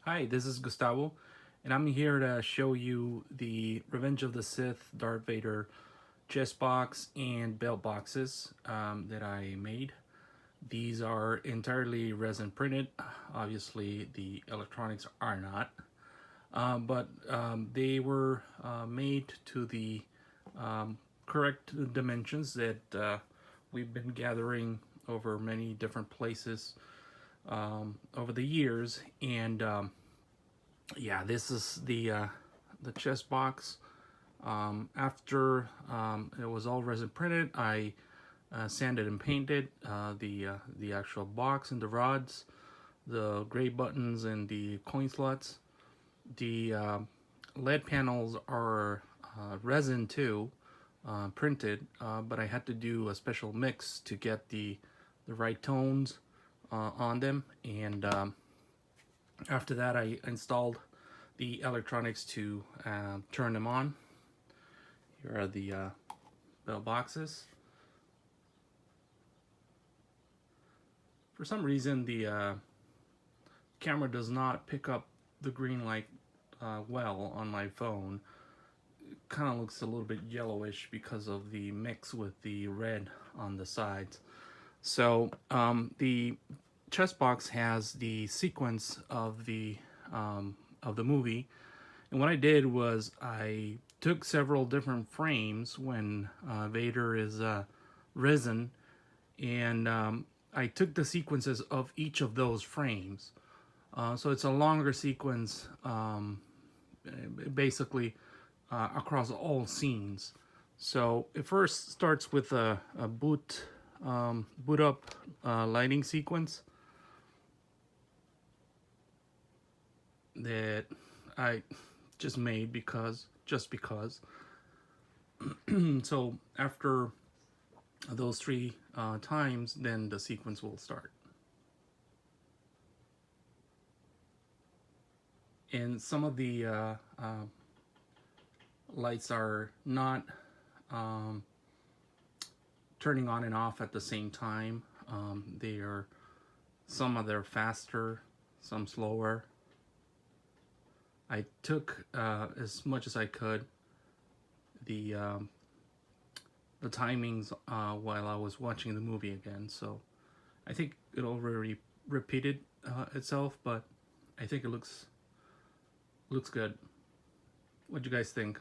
Hi, this is Gustavo, and I'm here to show you the Revenge of the Sith Darth Vader chest box and belt boxes that I made. These are entirely resin printed. Obviously, the electronics are not, but they were made to the correct dimensions that we've been gathering over many different places over the years, and yeah, this is the chest box. After it was all resin printed, I sanded and painted the actual box and the rods, the gray buttons and the coin slots. The LED panels are resin too, printed, but I had to do a special mix to get the right tones on them. And after that, I installed the electronics to turn them on. Here are the bell boxes. For some reason, the camera does not pick up the green light well on my phone. It kind of looks a little bit yellowish because of the mix with the red on the sides. So the chest box has the sequence of the movie, and what I did was I took several different frames when Vader is risen, and I took the sequences of each of those frames. So it's a longer sequence, basically across all scenes. So it first starts with a boot up lighting sequence that I just made just because. So after those three times, then the sequence will start. And some of the lights are not turning on and off at the same time. They are some of them faster, some slower. I took as much as I could the timings while I was watching the movie again. So I think it already repeated itself, but I think it looks good. What do you guys think?